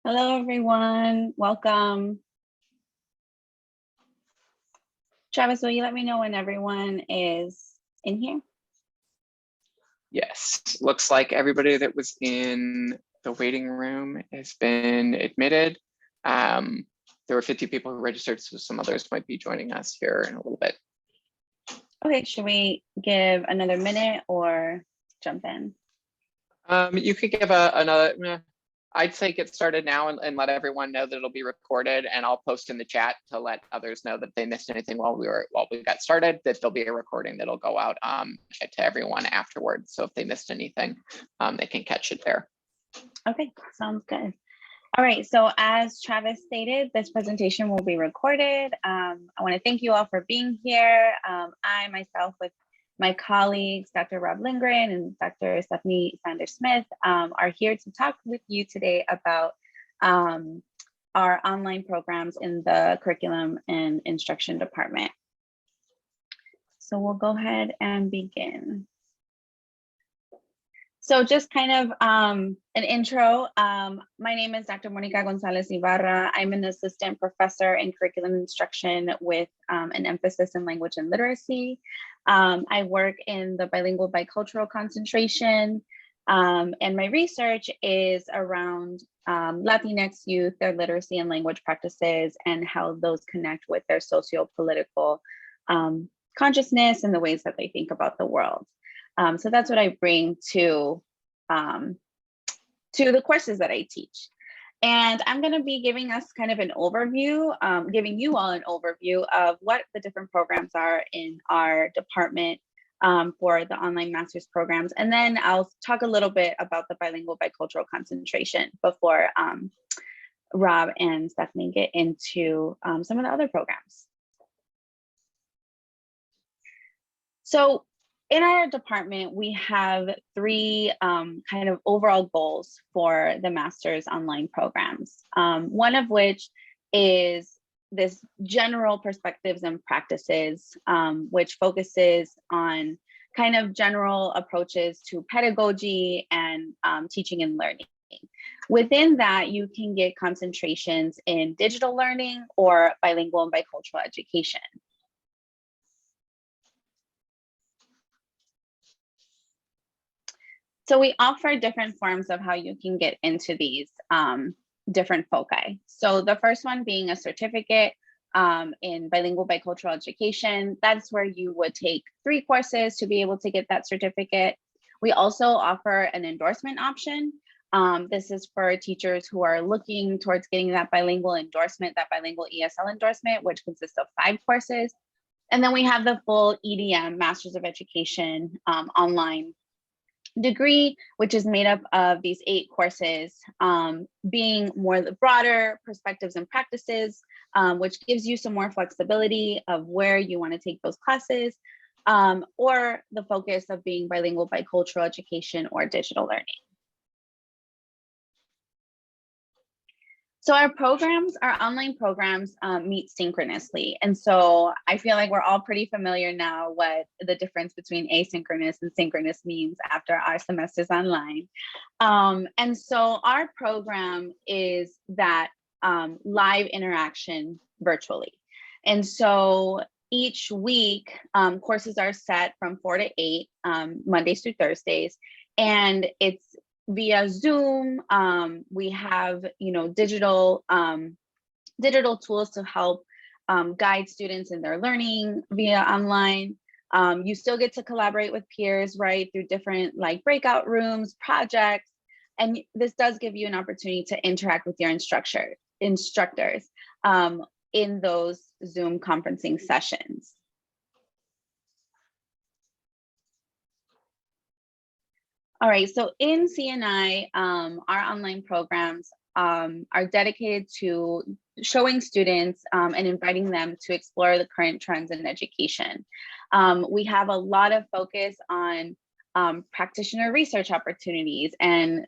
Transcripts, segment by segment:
Hello, everyone. Welcome. Travis, will you let me know when everyone is in here? Yes, looks like everybody that was in the waiting room has been admitted. There were 50 people who registered, so some others might be joining us here in a little bit. Okay, should we give another minute or jump in? You could give another, I'd say get started now and let everyone know that it'll be recorded, and I'll post in the chat to let others know that if they missed anything while we got started, that there'll be a recording that'll go out to everyone afterwards. So if they missed anything, they can catch it there. Okay, sounds good. All right, so as Travis stated, this presentation will be recorded. I want to thank you all for being here. I myself, with my colleagues, Dr. Robb Lindgren and Dr. Stephanie Sanders-Smith, are here to talk with you today about our online programs in the curriculum and instruction department. So we'll go ahead and begin. So just kind of an intro. My name is Dr. Mónica González Ybarra. I'm an assistant professor in curriculum instruction with an emphasis in language and literacy. I work in the bilingual bicultural concentration, and my research is around Latinx youth, their literacy and language practices, and how those connect with their socio-political consciousness and the ways that they think about the world. So that's what I bring to the courses that I teach. And I'm going to be giving us kind of an overview, giving you all an overview of what the different programs are in our department for the online master's programs. And then I'll talk a little bit about the bilingual bicultural concentration before Rob and Stephanie get into some of the other programs. So in our department, we have three kind of overall goals for the master's online programs. One of which is this general perspectives and practices, which focuses on kind of general approaches to pedagogy and teaching and learning. Within that, you can get concentrations in digital learning or bilingual and bicultural education. So we offer different forms of how you can get into these different foci. So the first one being a certificate in bilingual bicultural education. That's where you would take 3 courses to be able to get that certificate. We also offer an endorsement option. This is for teachers who are looking towards getting that bilingual endorsement, that bilingual ESL endorsement, which consists of 5 courses. And then we have the full EDM, Masters of Education online degree, which is made up of these 8 courses, being more the broader perspectives and practices, which gives you some more flexibility of where you want to take those classes, or the focus of being bilingual bicultural education or digital learning. So our programs, our online programs meet synchronously. And so I feel like we're all pretty familiar now what the difference between asynchronous and synchronous means after our semesters online. And so our program is that live interaction virtually. And so each week, courses are set from 4 to 8, Mondays through Thursdays, and it's via Zoom. We have, digital tools to help guide students in their learning via online. You still get to collaborate with peers, right, through different like breakout rooms, projects, and this does give you an opportunity to interact with your instructors in those Zoom conferencing sessions. All right, so in CNI, our online programs are dedicated to showing students and inviting them to explore the current trends in education. We have a lot of focus on practitioner research opportunities and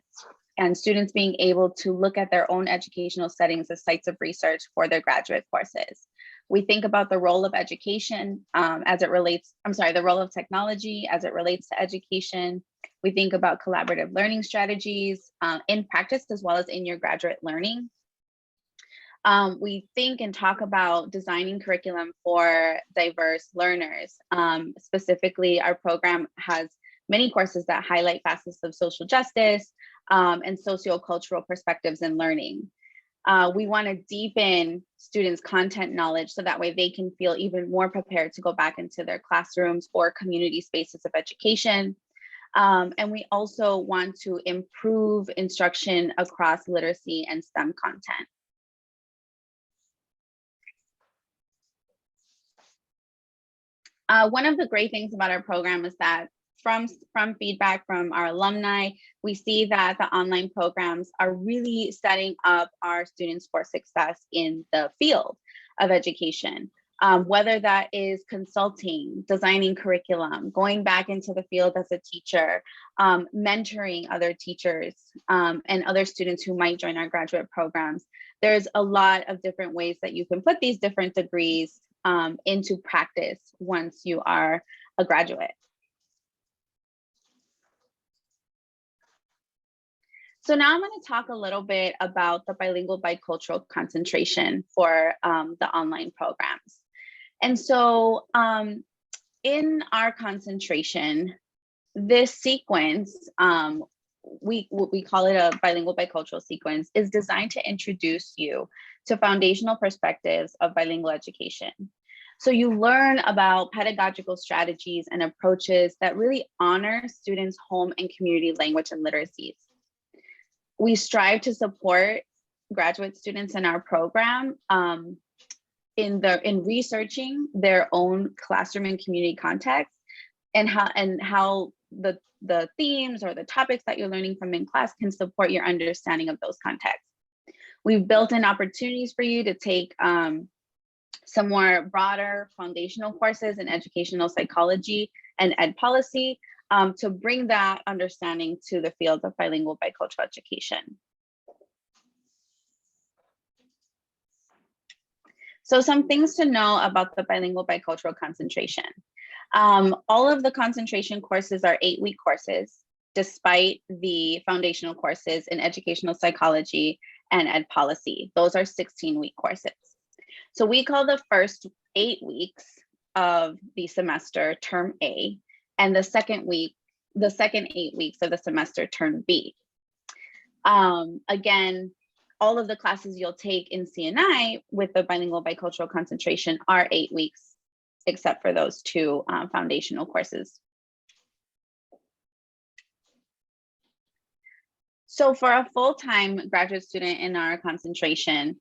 students being able to look at their own educational settings as sites of research for their graduate courses. We think about the role of education the role of technology as it relates to education. We think about collaborative learning strategies in practice as well as in your graduate learning. We think and talk about designing curriculum for diverse learners. Specifically, our program has many courses that highlight facets of social justice and sociocultural perspectives in learning. We want to deepen students' content knowledge so that way they can feel even more prepared to go back into their classrooms or community spaces of education. And we also want to improve instruction across literacy and STEM content. One of the great things about our program is that from feedback from our alumni, we see that the online programs are really setting up our students for success in the field of education. Whether that is consulting, designing curriculum, going back into the field as a teacher, mentoring other teachers and other students who might join our graduate programs. There's a lot of different ways that you can put these different degrees into practice once you are a graduate. So now I'm going to talk a little bit about the bilingual bicultural concentration for the online programs. And so in our concentration, this sequence, we call it a bilingual bicultural sequence, is designed to introduce you to foundational perspectives of bilingual education. So you learn about pedagogical strategies and approaches that really honor students' home and community language and literacies. We strive to support graduate students in our program in researching their own classroom and community context, and how the themes or the topics that you're learning from in class can support your understanding of those contexts. We've built in opportunities for you to take some more broader foundational courses in educational psychology and ed policy to bring that understanding to the field of bilingual bicultural education. So some things to know about the bilingual bicultural concentration. All of the concentration courses are 8-week courses, despite the foundational courses in educational psychology and ed policy. Those are 16-week courses. So we call the first 8 weeks of the semester term A, and the second 8 weeks of the semester term B. Again, all of the classes you'll take in CNI with the bilingual bicultural concentration are 8 weeks, except for those 2 foundational courses. So for a full-time graduate student in our concentration,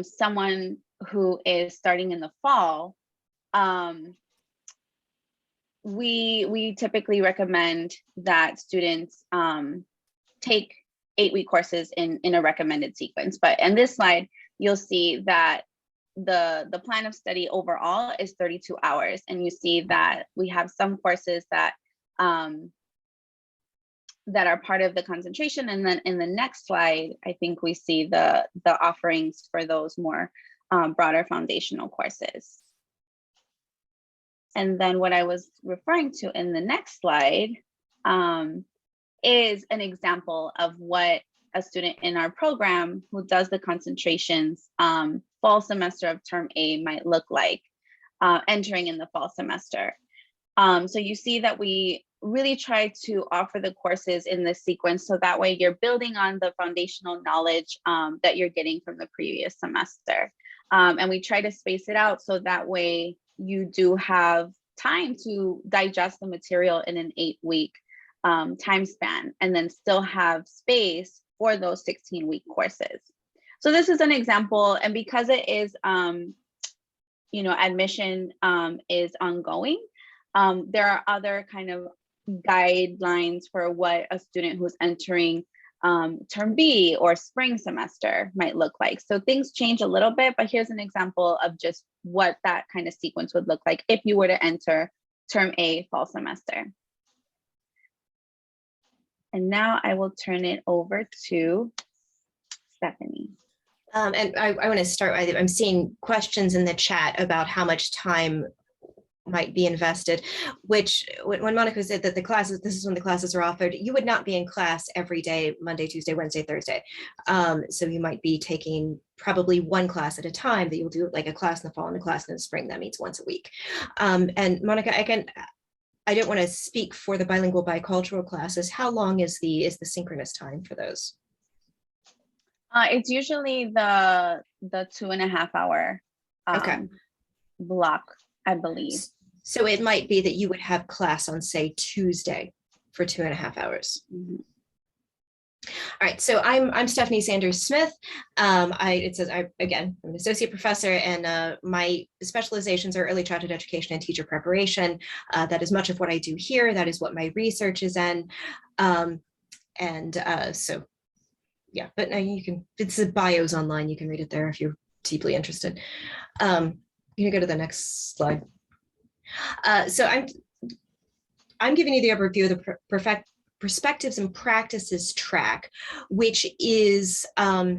someone who is starting in the fall, we typically recommend that students take 8-week courses in a recommended sequence. But in this slide, you'll see that the plan of study overall is 32 hours. And you see that we have some courses that that are part of the concentration. And then in the next slide, I think we see the offerings for those more broader foundational courses. And then what I was referring to in the next slide is an example of what a student in our program who does the concentrations fall semester of term A might look like entering in the fall semester. So you see that we really try to offer the courses in this sequence so that way you're building on the foundational knowledge that you're getting from the previous semester. And we try to space it out so that way you do have time to digest the material in an 8-week time span, and then still have space for those 16-week courses. So this is an example, and because it is, admission is ongoing, there are other kind of guidelines for what a student who's entering term B or spring semester might look like. So things change a little bit, but here's an example of just what that kind of sequence would look like if you were to enter term A fall semester. And now I will turn it over to Stephanie. And I want to start with, I'm seeing questions in the chat about how much time might be invested, which when Monica said that the classes, this is when the classes are offered, you would not be in class every day, Monday, Tuesday, Wednesday, Thursday. So you might be taking probably one class at a time, that you'll do like a class in the fall and a class in the spring. That means once a week. And Monica, I don't want to speak for the bilingual bicultural classes. How long is the synchronous time for those? It's usually the 2.5 hour Okay. block, I believe. So it might be that you would have class on, say, Tuesday for 2.5 hours. Mhm. All right, so I'm Stephanie Sanders Smith. It says I'm an associate professor, and my specializations are early childhood education and teacher preparation. That is much of what I do here. That is what my research is in, so yeah. But now you can. It's the bios online. You can read it there if you're deeply interested. You can go to the next slide. So I'm giving you the overview of the perspectives and practices track, which is a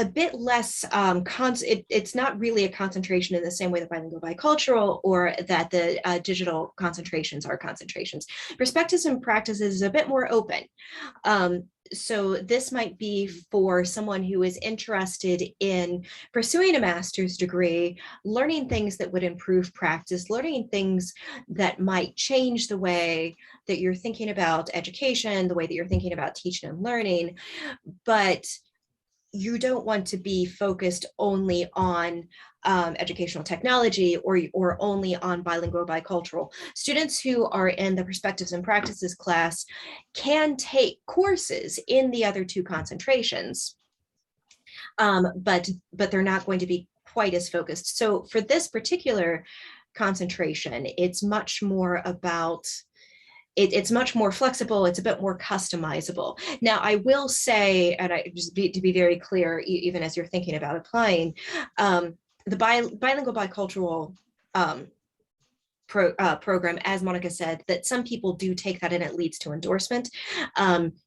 bit less, it's not really a concentration in the same way that bilingual bicultural or that the digital concentrations are concentrations. Perspectives and practices is a bit more open. So this might be for someone who is interested in pursuing a master's degree, learning things that would improve practice, learning things that might change the way that you're thinking about education, the way that you're thinking about teaching and learning, but you don't want to be focused only on educational technology or only on bilingual bicultural. Students who are in the perspectives and practices class can take courses in the other two concentrations, but they're not going to be quite as focused. So for this particular concentration, it's much more about it's much more flexible. It's a bit more customizable. Now, I will say, and to be very clear, even as you're thinking about applying, the bilingual bicultural program, as Monica said, that some people do take that and it leads to endorsement.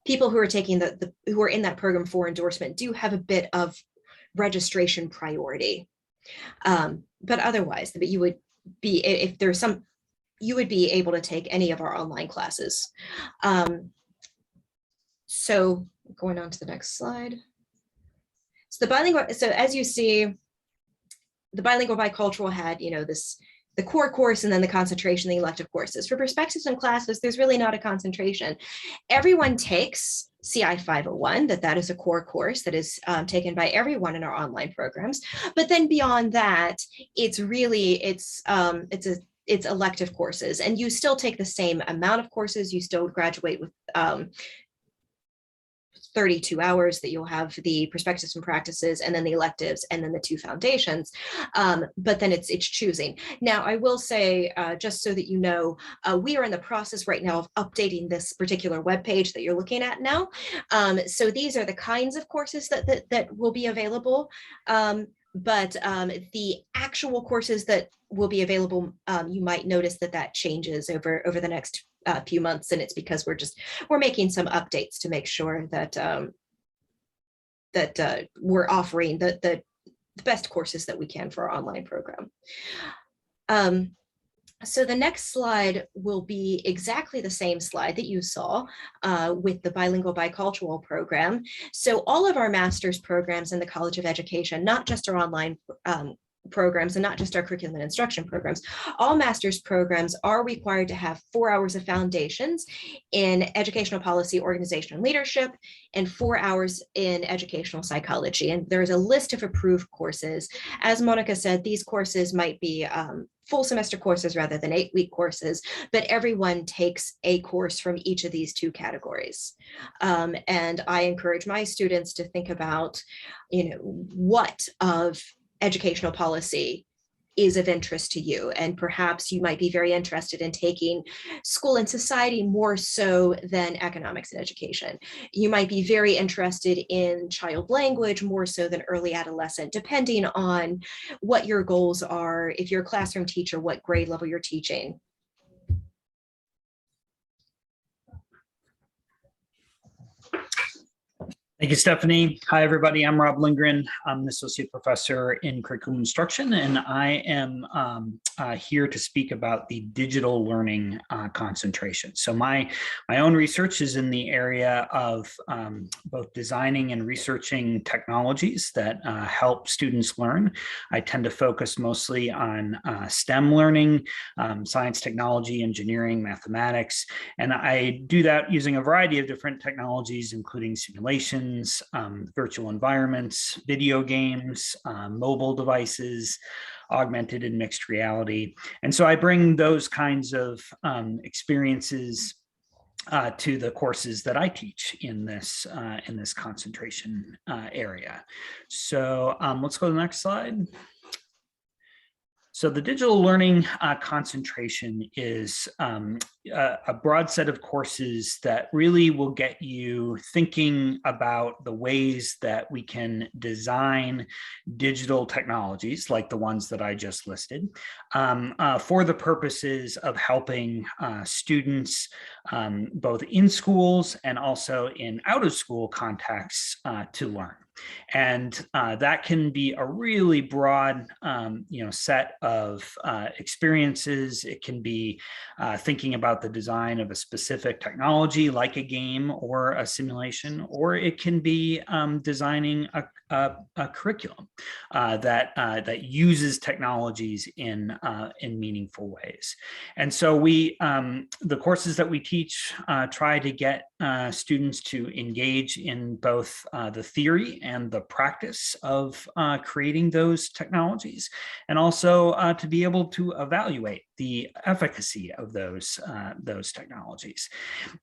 People who are taking who are in that program for endorsement do have a bit of registration priority. But otherwise, but you would be, if there's some, you would be able to take any of our online classes. So going on to the next slide. So the bilingual, so as you see, the bilingual bicultural had, the core course and then the concentration, the elective courses. For perspectives and classes, there's really not a concentration. Everyone takes CI 501, that is a core course that is taken by everyone in our online programs. But then beyond that, it's really, it's elective courses, and you still take the same amount of courses. You still graduate with 32 hours that you'll have the perspectives and practices, and then the electives, and then the two foundations. But then it's choosing. Now, I will say, just so that you know, we are in the process right now of updating this particular webpage that you're looking at now. So these are the kinds of courses that will be available. But the actual courses that will be available, you might notice that changes over the next few months, and it's because we're making some updates to make sure that we're offering the best courses that we can for our online program. So the next slide will be exactly the same slide that you saw with the bilingual bicultural program. So all of our master's programs in the College of Education, not just our online programs and not just our curriculum and instruction programs, all master's programs are required to have 4 hours of foundations in educational policy, organization, and leadership, and 4 hours in educational psychology. And there's a list of approved courses. As Monica said, these courses might be full semester courses rather than 8-week courses, but everyone takes a course from each of these two categories. And I encourage my students to think about, what of educational policy is of interest to you. And perhaps you might be very interested in taking school and society more so than economics and education. You might be very interested in child language more so than early adolescent, depending on what your goals are. If you're a classroom teacher, what grade level you're teaching. Thank you, Stephanie. Hi, everybody. I'm Robb Lindgren. I'm an associate professor in curriculum instruction, and I am here to speak about the digital learning concentration. So my own research is in the area of both designing and researching technologies that help students learn. I tend to focus mostly on STEM learning, science, technology, engineering, mathematics, and I do that using a variety of different technologies, including simulations, virtual environments, video games, mobile devices, augmented and mixed reality. And so I bring those kinds of experiences to the courses that I teach in this concentration area. So let's go to the next slide. So the digital learning concentration is a broad set of courses that really will get you thinking about the ways that we can design digital technologies like the ones that I just listed for the purposes of helping students both in schools and also in out of school contexts to learn. And that can be a really broad, set of experiences. It can be thinking about the design of a specific technology, like a game or a simulation, or it can be designing a curriculum that uses technologies in meaningful ways. And so the courses that we teach try to get students to engage in both the theory and the practice of creating those technologies, and also to be able to evaluate the efficacy of those technologies.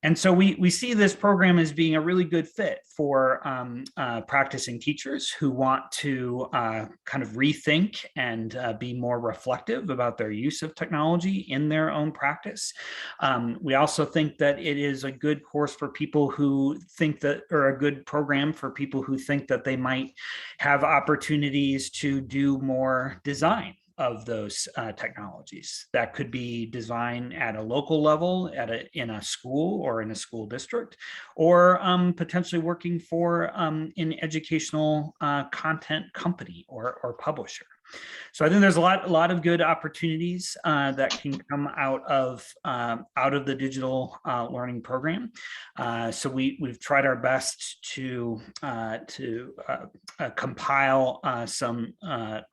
And so we see this program as being a really good fit for practicing teachers who want to kind of rethink and be more reflective about their use of technology in their own practice. We also think that it is a good course for people who think that, or a good program for people who think that they might have opportunities to do more design of those technologies. That could be design at a local level, in a school or in a school district, or potentially working for an educational content company or publisher. So I think there's a lot of good opportunities that can come out of the digital learning program. So we've tried our best to compile a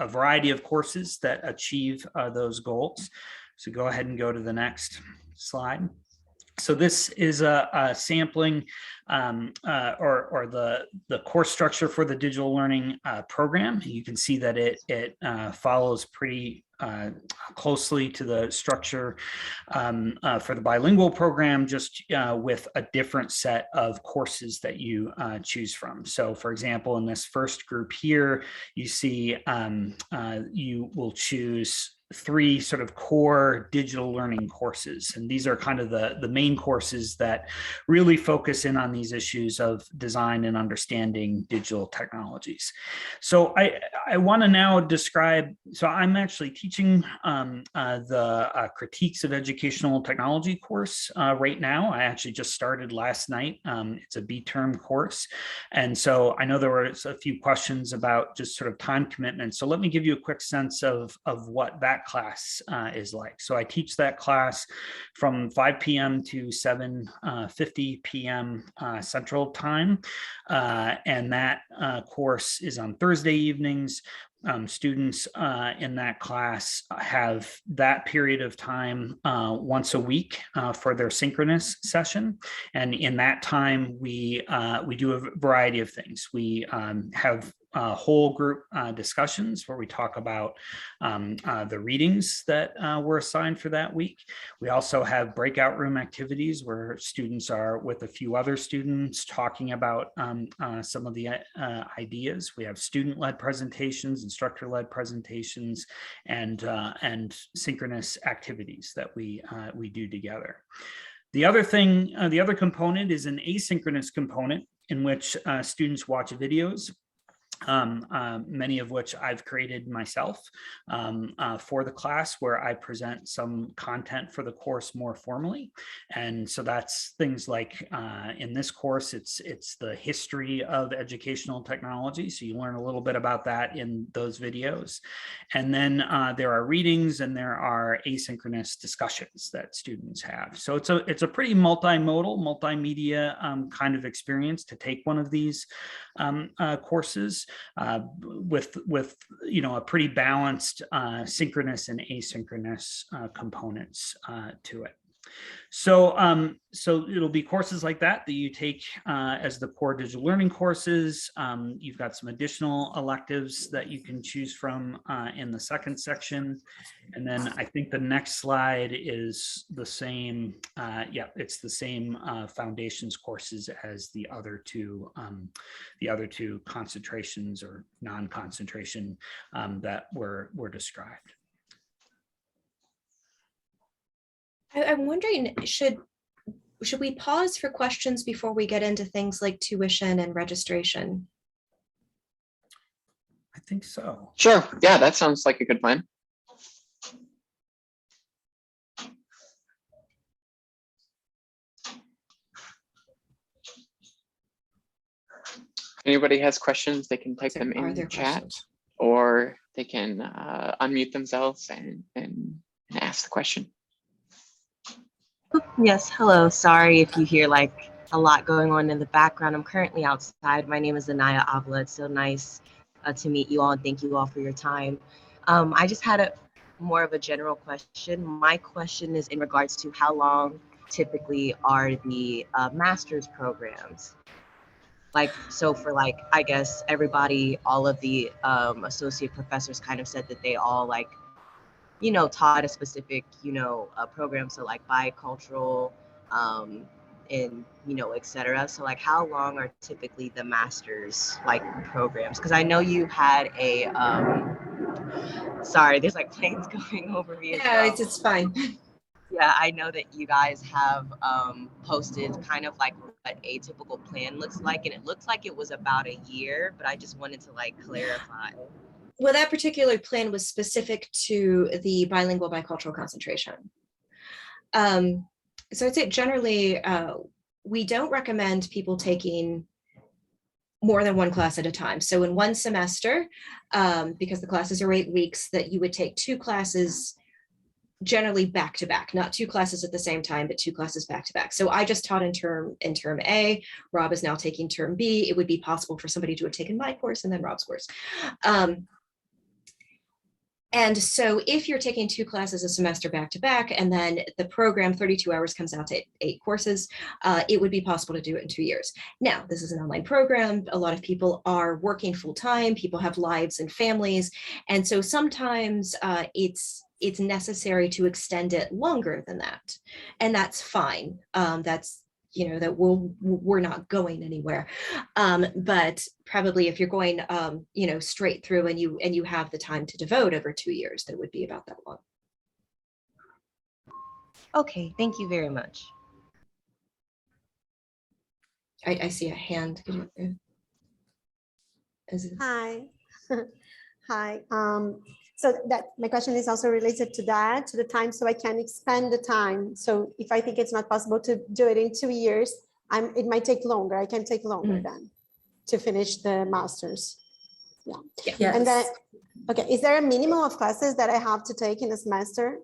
variety of courses that achieve those goals. So go ahead and go to the next slide. So this is a sampling or the course structure for the digital learning program. You can see that it follows pretty closely to the structure for the bilingual program, just with a different set of courses that you choose from. So for example, in this first group here, you see you will choose 3 sort of core digital learning courses. And these are kind of the main courses that really focus in on these issues of design and understanding digital technologies. So I want to now describe, so I'm actually teaching the critiques of educational technology course right now. I actually just started last night. It's a B-term course. And so I know there were a few questions about just sort of time commitment. So let me give you a quick sense of what that class is like. So I teach that class from 5 p.m. to 7:50 p.m. Central Time. And that course is on Thursday evenings. Students in that class have that period of time once a week for their synchronous session. And in that time, we do a variety of things. We have whole group discussions where we talk about the readings that were assigned for that week. We also have breakout room activities where students are with a few other students talking about some of the ideas. We have student-led presentations, instructor-led presentations, and synchronous activities that we do together. The other component is an asynchronous component in which students watch videos many of which I've created myself for the class, where I present some content for the course more formally. And so that's things like in this course, it's the history of educational technology. So you learn a little bit about that in those videos. And then there are readings and there are asynchronous discussions that students have. So it's a pretty multimodal, multimedia kind of experience to take one of these courses. With a pretty balanced synchronous and asynchronous components to it. So it'll be courses like that you take as the core digital learning courses. You've got some additional electives that you can choose from in the second section. And then I think the next slide is the same. Yeah, it's the same foundations courses as the other two concentrations or non-concentration that were described. I'm wondering, should we pause for questions before we get into things like tuition and registration? I think so. Sure. Yeah, that sounds like a good plan. Anybody has questions, they can type them in the chat, or they can unmute themselves and ask the question. Yes, hello. Sorry if you hear like a lot going on in the background. I'm currently outside. My name is Anaya Avila. It's so nice to meet you all, and thank you all for your time. I just had more of a general question. My question is in regards to how long typically are the master's programs? Like, so for like, I guess everybody, all of the associate professors kind of said that they all like, taught a specific, program. So like bicultural and, et cetera. So like how long are typically the master's like programs? Because I know you had a, sorry, there's like planes going over me. Yeah, it's fine. Yeah, I know that you guys have posted kind of like what a typical plan looks like. And it looks like it was about a year, but I just wanted to like clarify. Well, that particular plan was specific to the bilingual bicultural concentration. So I'd say generally, we don't recommend people taking more than one class at a time. So in one semester, because the classes are 8 weeks, that you would take 2 classes generally back to back, not 2 classes at the same time, but 2 classes back to back. So I just taught in term A, Rob is now taking term B. It would be possible for somebody to have taken my course and then Rob's course. And so if you're taking 2 classes a semester back to back, and then the program 32 hours comes out to 8 courses, it would be possible to do it in 2 years. Now, this is an online program. A lot of people are working full time. People have lives and families. And so sometimes it's necessary to extend it longer than that. And that's fine. That's, that we're not going anywhere. But probably if you're going, straight through and you have the time to devote over 2 years, that would be about that long. Okay, thank you very much. I see a hand. Hi. Hi. So that my question is also related to that, to the time, so I can expand the time. So if I think it's not possible to do it in 2 years, it might take longer. I can take longer then to finish the master's. Yeah. Yes. And then, okay, is there a minimum of classes that I have to take in a semester?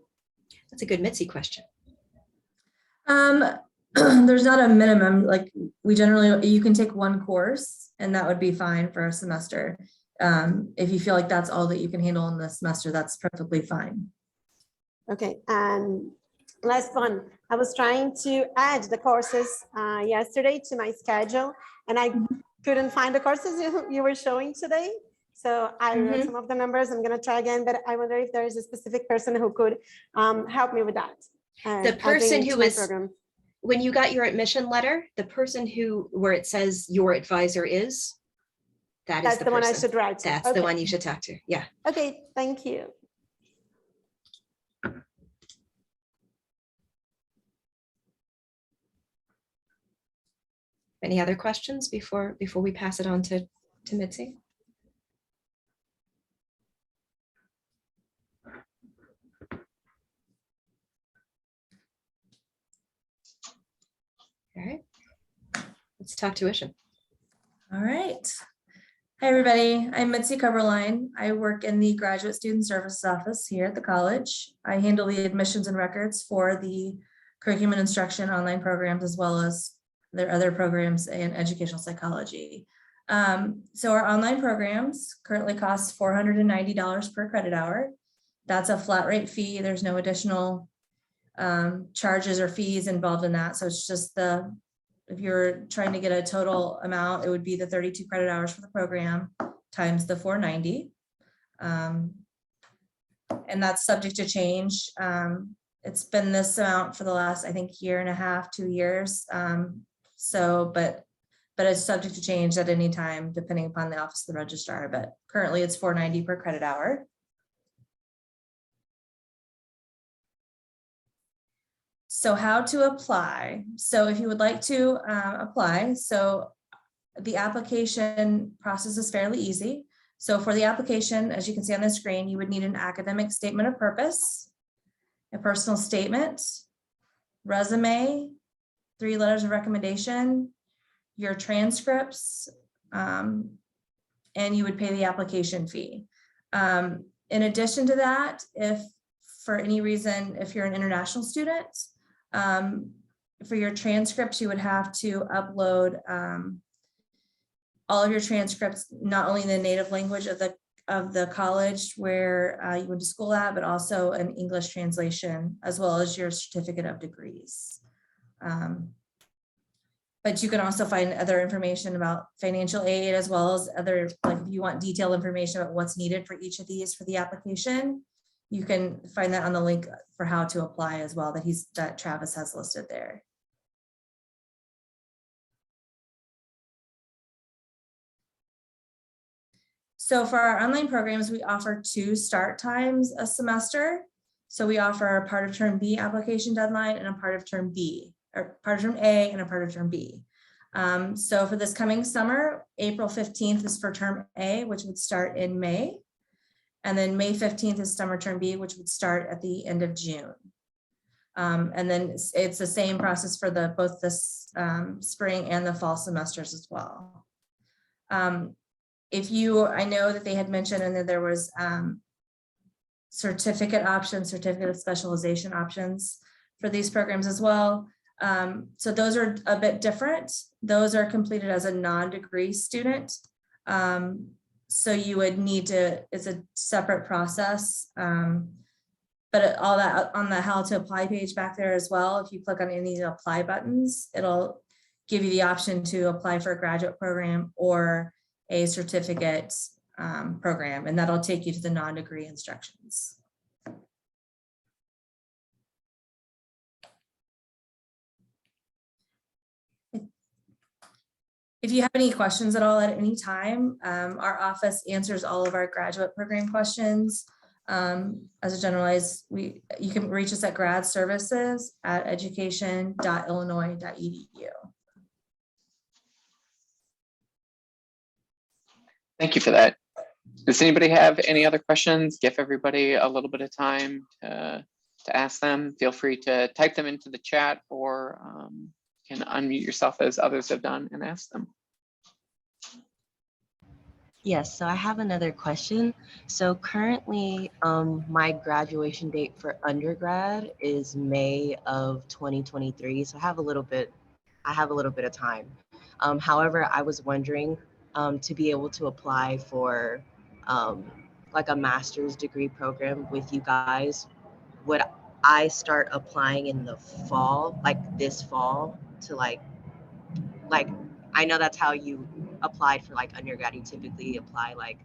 That's a good Mitzi question. There's not a minimum. Like you can take 1 course and that would be fine for a semester. If you feel like that's all that you can handle in the semester, that's perfectly fine. Okay, and last one, I was trying to add the courses yesterday to my schedule, and I couldn't find the courses you were showing today. So I wrote some of the numbers. I'm gonna try again, but I wonder if there is a specific person who could help me with that. The person who was, when you got your admission letter, the person where it says your advisor is, that's the one I should write to. That's the one you should talk to. Yeah. Okay, thank you. Any other questions before we pass it on to Mitzi? All right. Let's talk tuition. All right. Hi, everybody. I'm Mitzi Coverline. I work in the Graduate Student Services Office here at the college. I handle the admissions and records for the curriculum and instruction online programs, as well as their other programs in educational psychology. So our online programs currently cost $490 per credit hour. That's a flat rate fee. There's no additional charges or fees involved in that. So it's just if you're trying to get a total amount, it would be the 32 credit hours for the program times the 490. And that's subject to change. It's been this amount for the last, I think, year and a half, 2 years. But it's subject to change at any time, depending upon the office of the registrar. But currently it's $490 per credit hour. So how to apply? So if you would like to apply, so the application process is fairly easy. So for the application, as you can see on the screen, you would need an academic statement of purpose, a personal statement, resume, 3 letters of recommendation, your transcripts, and you would pay the application fee. In addition to that, if for any reason, if you're an international student, for your transcripts, you would have to upload all of your transcripts, not only in the native language of the college where you went to school at, but also an English translation, as well as your certificate of degrees. But you can also find other information about financial aid, as well as other, like if you want detailed information about what's needed for each of these for the application, you can find that on the link for how to apply as well that Travis has listed there. So for our online programs, we offer 2 start times a semester. So we offer a part of term B application deadline and a part of term B, or part of term A and a part of term B. So for this coming summer, April 15th is for term A, which would start in May. And then May 15th is summer term B, which would start at the end of June. And then it's the same process for both the spring and the fall semesters as well. I know that they had mentioned and that there was certificate options, certificate of specialization options for these programs as well. So those are a bit different. Those are completed as a non-degree student. So you would need to, it's a separate process. But all that on the how to apply page back there as well, if you click on any of the apply buttons, it'll give you the option to apply for a graduate program or a certificate program, and that'll take you to the non-degree instructions. If you have any questions at all at any time, our office answers all of our graduate program questions. As a generalized, you can reach us at gradservices@education.illinois.edu. Thank you for that. Does anybody have any other questions? Give everybody a little bit of time to ask them. Feel free to type them into the chat, or can unmute yourself as others have done and ask them. Yes, so I have another question. So currently, my graduation date for undergrad is May of 2023. So I have a little bit of time. However, I was wondering, to be able to apply for like a master's degree program with you guys, would I start applying in the fall, like this fall, to like I know that's how you applied for like undergrad. You typically apply like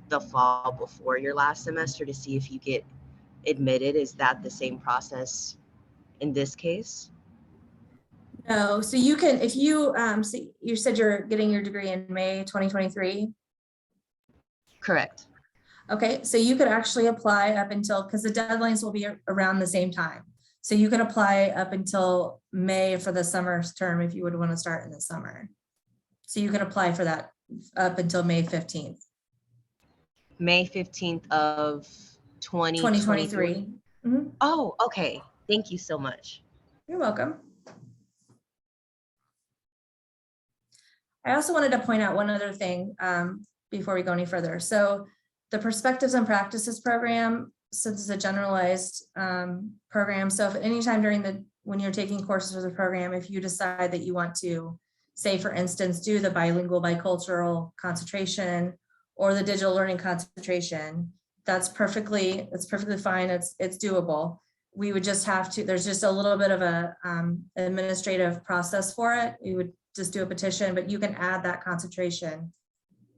the fall before your last semester to see if you get admitted. Is that the same process in this case? No, so you can, if you, so you said you're getting your degree in May 2023? Correct. Okay, so you could actually apply up until, because the deadlines will be around the same time. So you could apply up until May for the summer term if you would want to start in the summer. So you can apply for that up until May 15th. May 15th of 2023. Mm-hmm. Oh, okay. Thank you so much. You're welcome. I also wanted to point out one other thing before we go any further. So the Perspectives and Practices program, since it's a generalized program, so if anytime when you're taking courses for the program, if you decide that you want to, say for instance, do the bilingual bicultural concentration or the digital learning concentration, that's perfectly fine. It's doable. We would just have to, there's just a little bit of a administrative process for it. We would just do a petition, but you can add that concentration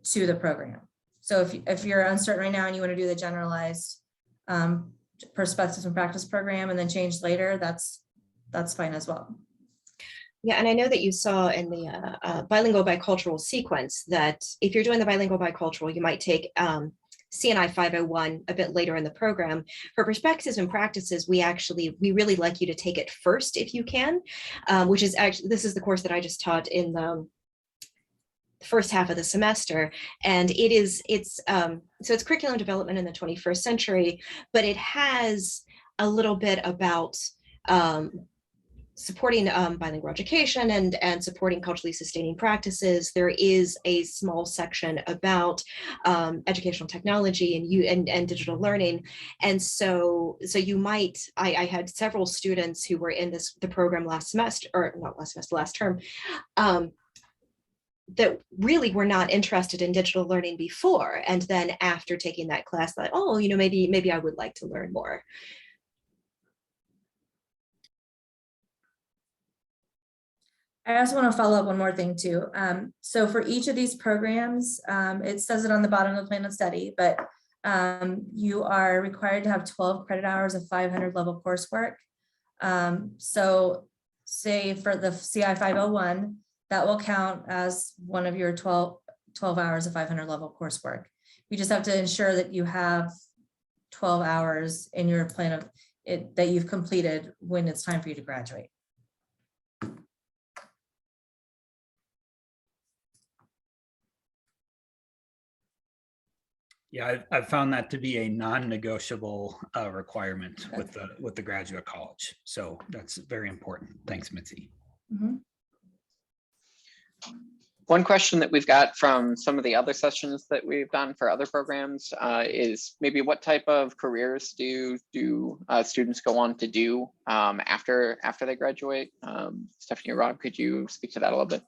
to the program. So if you're uncertain right now and you want to do the generalized Perspectives and Practice program and then change later, that's fine as well. Yeah, and I know that you saw in the bilingual bicultural sequence that if you're doing the bilingual bicultural, you might take CNI 501 a bit later in the program. For Perspectives and Practices, we really like you to take it first if you can, which is actually, this is the course that I just taught in the first half of the semester. And it's curriculum development in the 21st century, but it has a little bit about supporting bilingual education and supporting culturally sustaining practices. There is a small section about educational technology and digital learning. And so you might, I had several students who were in the program last term, that really were not interested in digital learning before. And then after taking that class, thought, oh, maybe I would like to learn more. I also want to follow up one more thing too. So for each of these programs, it says it on the bottom of the plan of study, but you are required to have 12 credit hours of 500 level coursework. So say for the CI 501, that will count as one of your 12 hours of 500 level coursework. You just have to ensure that you have 12 hours in your plan of it that you've completed when it's time for you to graduate. Yeah, I've found that to be a non-negotiable requirement with the graduate college. So that's very important. Thanks, Mitzi. Mm-hmm. One question that we've got from some of the other sessions that we've done for other programs is maybe what type of careers do students go on to do after they graduate? Stephanie or Rob, could you speak to that a little bit?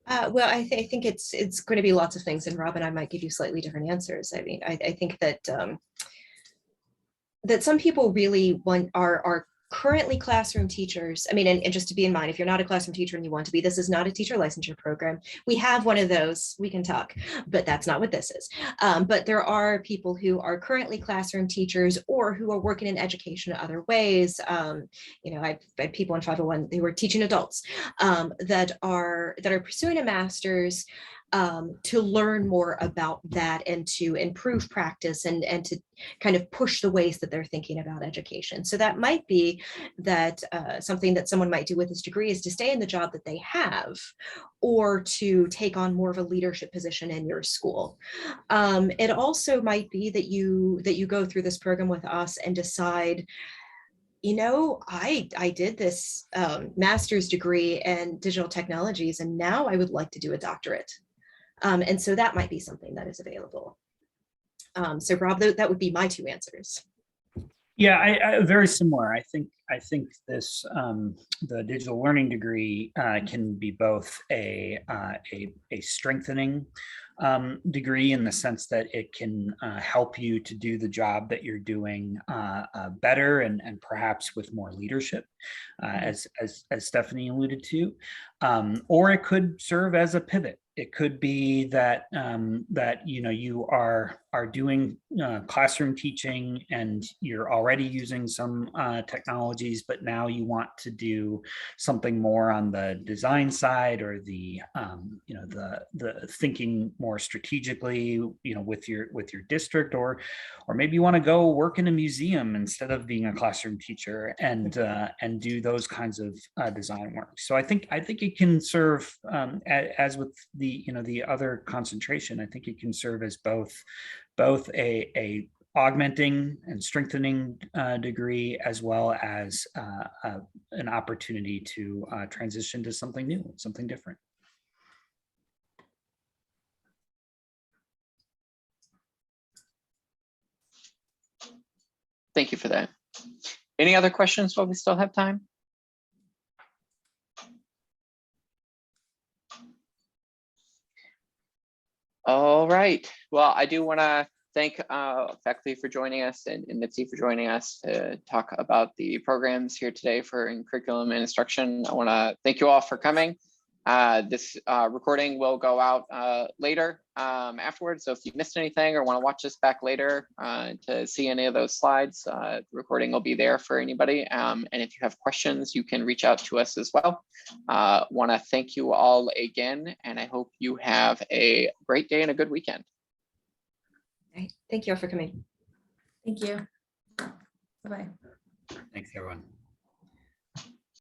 Well, I think it's going to be lots of things, and Rob and I might give you slightly different answers. I mean, I think that that some people really are currently classroom teachers. I mean, and just to be in mind, if you're not a classroom teacher and you want to be, this is not a teacher licensure program. We have one of those, we can talk, but that's not what this is. But there are people who are currently classroom teachers or who are working in education in other ways. I've had people in 501 who are teaching adults that are pursuing a master's to learn more about that and to improve practice and to kind of push the ways that they're thinking about education. So that might be that something that someone might do with this degree is to stay in the job that they have or to take on more of a leadership position in your school. It also might be that you go through this program with us and decide, I did this master's degree in digital technologies, and now I would like to do a doctorate. And so that might be something that is available. So Rob, that would be my two answers. Yeah, I very similar. I think this the digital learning degree can be both a strengthening degree in the sense that it can help you to do the job that you're doing better and perhaps with more leadership, as Stephanie alluded to, or it could serve as a pivot. It could be that you are doing classroom teaching and you're already using some technologies, but now you want to do something more on the design side or the thinking more strategically, with your district, or maybe you want to go work in a museum instead of being a classroom teacher and do those kinds of design work. So I think it can serve as with the other concentration. I think it can serve as both a augmenting and strengthening degree, as well as an opportunity to transition to something new, something different. Thank you for that. Any other questions while we still have time? All right. Well, I do want to thank faculty for joining us and Mitzi for joining us to talk about the programs here today for in curriculum and instruction. I want to thank you all for coming. This recording will go out later afterwards. So if you missed anything or want to watch this back later to see any of those slides, the recording will be there for anybody. And if you have questions, you can reach out to us as well. Want to thank you all again, and I hope you have a great day and a good weekend. Right. Thank you all for coming. Thank you. Bye-bye. Thanks, everyone.